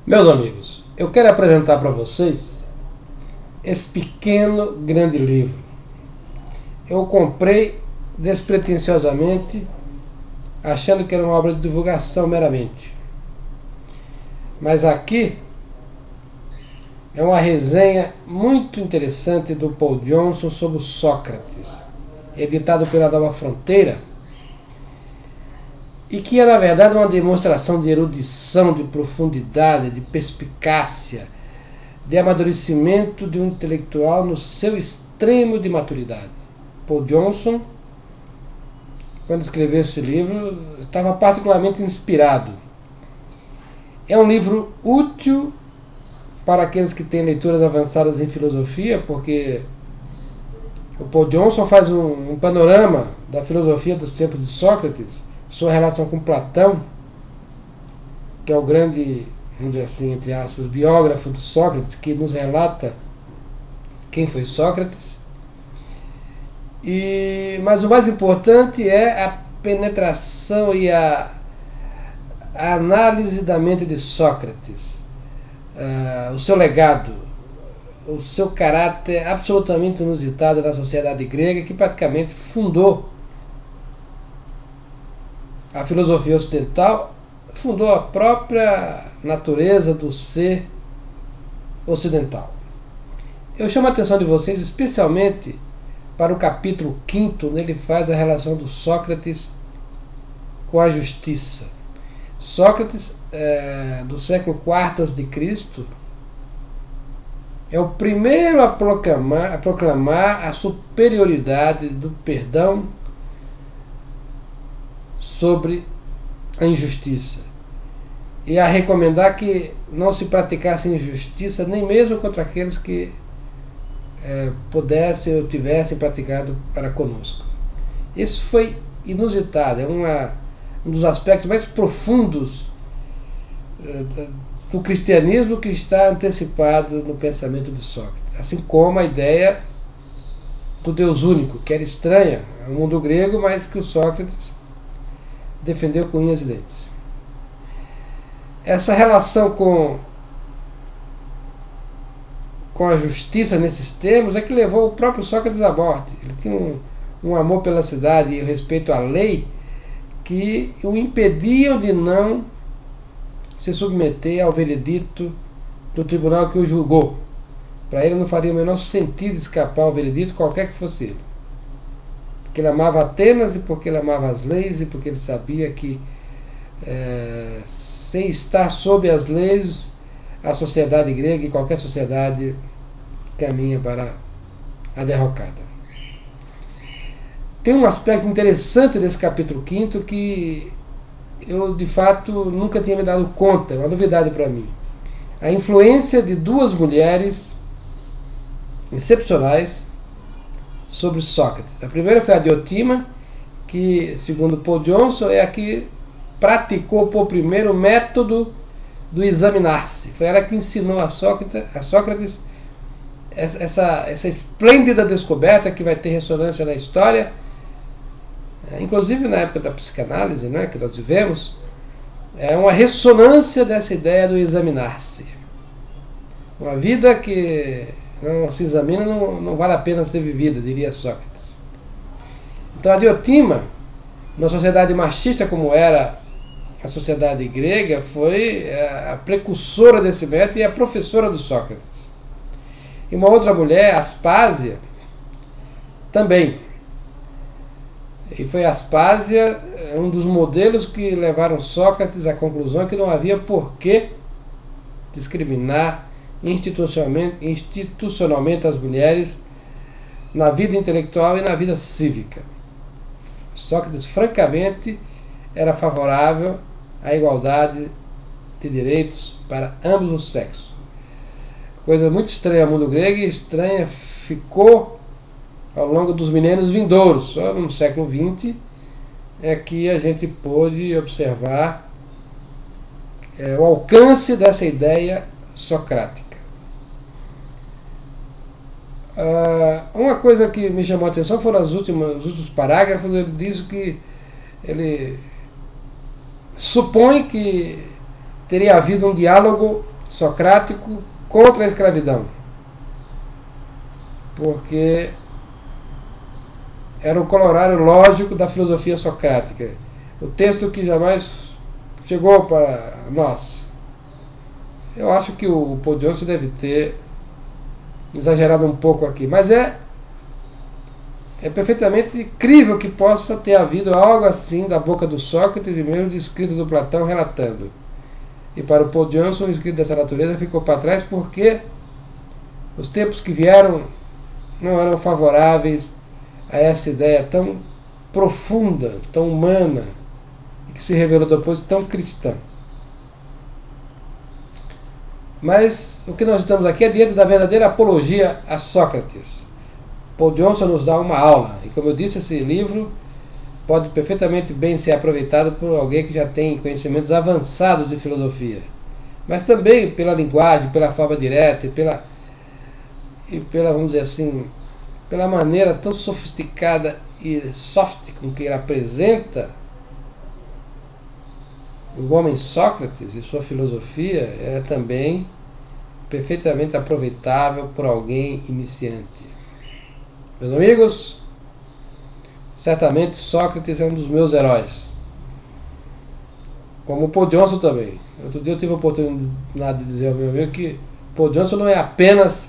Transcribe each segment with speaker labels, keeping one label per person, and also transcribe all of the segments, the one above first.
Speaker 1: Meus amigos, eu quero apresentar para vocês esse pequeno, grande livro. Eu comprei despretensiosamente, achando que era uma obra de divulgação meramente. Mas aqui é uma resenha muito interessante do Paul Johnson sobre o Sócrates, editado pela Nova Fronteira, e que é na verdade uma demonstração de erudição, de profundidade, de perspicácia, de amadurecimento de um intelectual no seu extremo de maturidade. Paul Johnson, quando escreveu esse livro, estava particularmente inspirado. É um livro útil para aqueles que têm leituras avançadas em filosofia, porque o Paul Johnson faz um panorama da filosofia dos tempos de Sócrates, sua relação com Platão, que é o grande, vamos dizer assim, entre aspas, biógrafo de Sócrates, que nos relata quem foi Sócrates. Mas o mais importante é a penetração e a análise da mente de Sócrates, o seu legado, o seu caráter absolutamente inusitado na sociedade grega, que praticamente fundou a filosofia ocidental, fundou a própria natureza do ser ocidental. Eu chamo a atenção de vocês especialmente para o capítulo 5, onde ele faz a relação do Sócrates com a justiça. Sócrates, do século IV a.C., é o primeiro a proclamar a superioridade do perdão sobre a injustiça, e a recomendar que não se praticasse injustiça nem mesmo contra aqueles que pudessem ou tivessem praticado para conosco. Isso foi inusitado, é um dos aspectos mais profundos do cristianismo que está antecipado no pensamento de Sócrates, assim como a ideia do Deus único, que era estranha ao mundo grego, mas que o Sócrates defendeu com unhas e dentes. Essa relação com a justiça nesses termos é que levou o próprio Sócrates à morte. Ele tinha um amor pela cidade e respeito à lei que o impediam de não se submeter ao veredito do tribunal que o julgou. Para ele não faria o menor sentido escapar ao veredito, qualquer que fosse ele. Porque ele amava Atenas, e porque ele amava as leis, e porque ele sabia que sem estar sob as leis, a sociedade grega e qualquer sociedade caminha para a derrocada. Tem um aspecto interessante desse capítulo 5 que eu de fato nunca tinha me dado conta, é uma novidade para mim. A influência de duas mulheres excepcionais sobre Sócrates. A primeira foi a Diotima, que, segundo Paul Johnson, é a que praticou por primeiro o método do examinar-se. Foi ela que ensinou a Sócrates essa esplêndida descoberta que vai ter ressonância na história, inclusive na época da psicanálise, né, que nós vivemos. É uma ressonância dessa ideia do examinar-se. Uma vida que não se examina não vale a pena ser vivida, diria Sócrates. Então a Diotima, numa sociedade machista como era a sociedade grega, foi a precursora desse método e a professora do Sócrates. E uma outra mulher, Aspásia, também. E foi Aspásia um dos modelos que levaram Sócrates à conclusão que não havia por que discriminar institucionalmente as mulheres na vida intelectual e na vida cívica. Sócrates, francamente, era favorável à igualdade de direitos para ambos os sexos. Coisa muito estranha ao mundo grego, e estranha ficou ao longo dos milênios vindouros. Só no século XX é que a gente pôde observar o alcance dessa ideia socrática. Uma coisa que me chamou a atenção foram os últimos parágrafos. Ele diz que ele supõe que teria havido um diálogo socrático contra a escravidão, porque era o corolário lógico da filosofia socrática, o texto que jamais chegou para nós. Eu acho que o Paul Johnson deve ter exagerado um pouco aqui, mas é perfeitamente crível que possa ter havido algo assim da boca do Sócrates e mesmo de escrito do Platão relatando. E para o Paul Johnson, o escrito dessa natureza ficou para trás porque os tempos que vieram não eram favoráveis a essa ideia tão profunda, tão humana, e que se revelou depois tão cristã. Mas o que nós estamos aqui é diante da verdadeira apologia a Sócrates. Paul Johnson nos dá uma aula, e como eu disse, esse livro pode perfeitamente bem ser aproveitado por alguém que já tem conhecimentos avançados de filosofia, mas também pela linguagem, pela forma direta e pela, vamos dizer assim, pela maneira tão sofisticada e soft com que ele apresenta o homem Sócrates e sua filosofia, é também perfeitamente aproveitável por alguém iniciante. Meus amigos, certamente Sócrates é um dos meus heróis, como o Paul Johnson também. Outro dia eu tive a oportunidade de dizer ao meu amigo que Paul Johnson não é apenas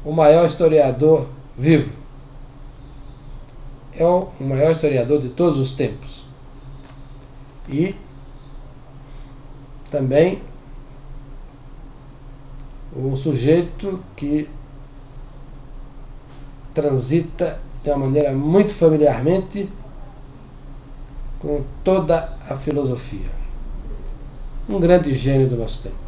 Speaker 1: o maior historiador vivo, é o maior historiador de todos os tempos. E também um sujeito que transita de uma maneira muito familiarmente com toda a filosofia. Um grande gênio do nosso tempo.